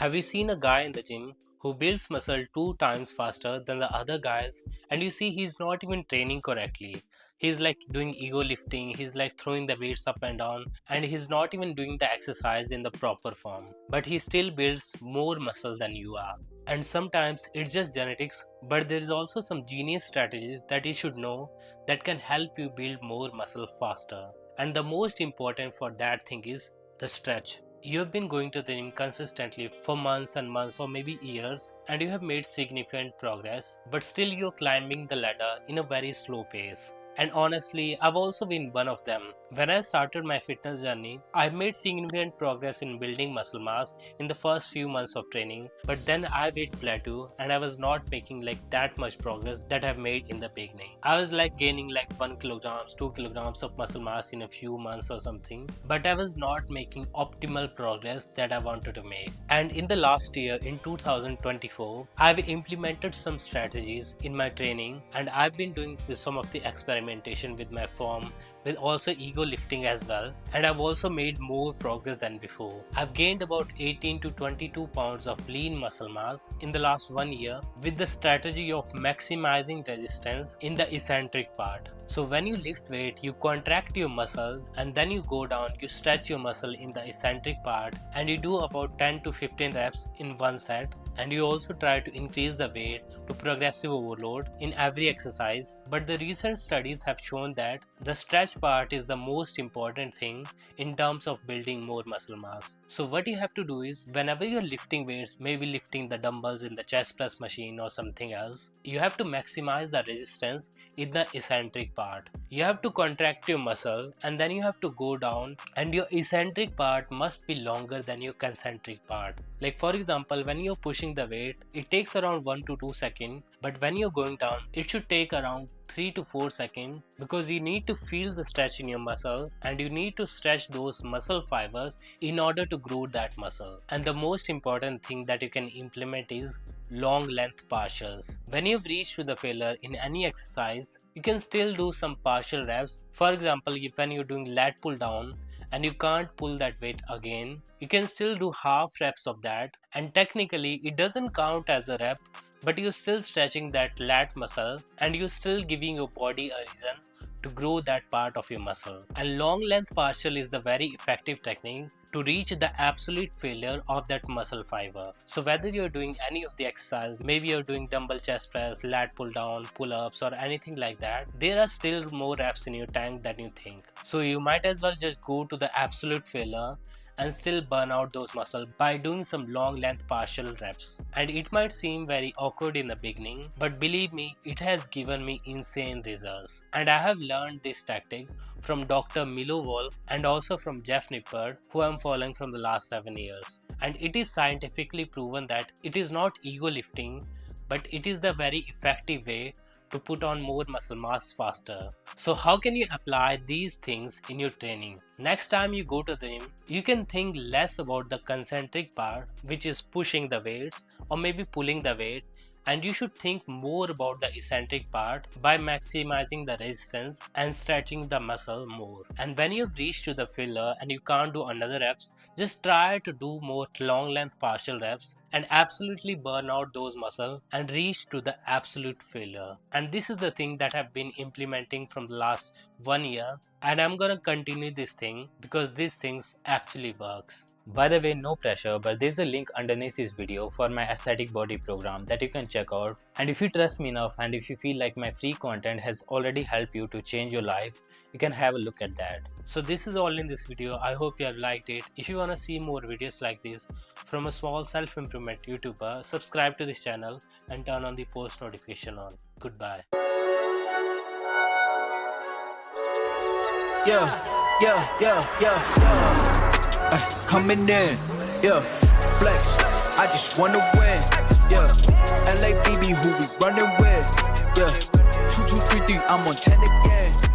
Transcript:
Have you seen a guy in the gym who builds muscle 2 times faster than the other guys, and you see he's not even training correctly? He's like doing ego lifting, he's like throwing the weights up and down, and he's not even doing the exercise in the proper form. But he still builds more muscle than you are. And sometimes it's just genetics, but there is also some genius strategies that you should know that can help you build more muscle faster. And the most important for that thing is the stretch. You have been going to the gym consistently for months and months or maybe years, and you have made significant progress, but still you're climbing the ladder in a very slow pace. And honestly, I've also been one of them. When I started my fitness journey, I made significant progress in building muscle mass in the first few months of training, but then I hit plateau and I was not making like that much progress that I've made in the beginning. I was like gaining like 1 kilograms, 2 kilograms of muscle mass in a few months or something, but I was not making optimal progress that I wanted to make. And in the last year, in 2024, I've implemented some strategies in my training, and I've been doing some of the experimentation with my form, with also ego lifting as well, and I've also made more progress than before. I've gained about 18 to 22 pounds of lean muscle mass in the last 1 year with the strategy of maximizing resistance in the eccentric part. So when you lift weight, you contract your muscle and then you go down, you stretch your muscle in the eccentric part, and you do about 10 to 15 reps in one set, and you also try to increase the weight to progressive overload in every exercise. But the recent studies have shown that the stretch part is the most important thing in terms of building more muscle mass. So what you have to do is, whenever you're lifting weights, maybe lifting the dumbbells in the chest press machine or something else, you have to maximize the resistance in the eccentric part. You have to contract your muscle and then you have to go down, and your eccentric part must be longer than your concentric part. Like for example, when you're pushing the weight, it takes around 1 to 2 seconds, but when you're going down, it should take around 3 to 4 seconds, because you need to feel the stretch in your muscle and you need to stretch those muscle fibers in order to grow that muscle. And the most important thing that you can implement is long length partials. When you've reached to the failure in any exercise, you can still do some partial reps. For example, when you're doing lat pull down and you can't pull that weight again, you can still do half reps of that, and technically it doesn't count as a rep, but you're still stretching that lat muscle and you're still giving your body a reason to grow that part of your muscle. And long length partial is the very effective technique to reach the absolute failure of that muscle fiber. So whether you're doing any of the exercise, maybe you're doing dumbbell chest press, lat pull down, pull ups or anything like that, there are still more reps in your tank than you think. So you might as well just go to the absolute failure and still burn out those muscles by doing some long length partial reps. And it might seem very awkward in the beginning, but believe me, it has given me insane results. And I have learned this tactic from Dr. Milo Wolf and also from Jeff Nippard, who I'm following from the last 7 years. And it is scientifically proven that it is not ego lifting, but it is the very effective way to put on more muscle mass faster. So how can you apply these things in your training? Next time you go to the gym, you can think less about the concentric part, which is pushing the weights or maybe pulling the weight, and you should think more about the eccentric part by maximizing the resistance and stretching the muscle more. And when you've reached to the filler and you can't do another reps, just try to do more long length partial reps and absolutely burn out those muscles and reach to the absolute failure. And this is the thing that I've been implementing from the last 1 year, and I'm gonna continue this thing because these things actually works. By the way, no pressure, but there's a link underneath this video for my aesthetic body program that you can check out. And if you trust me enough and if you feel like my free content has already helped you to change your life, you can have a look at that. So this is all in this video. I hope you have liked it. If you want to see more videos like this from a small self-improvement YouTuber, subscribe to this channel and turn on the post notification on. Goodbye. Coming in, yeah, flex. I just wanna win, yeah. LA BB, who we running with, yeah. 2, 2, 3, 3, I'm on 10 again.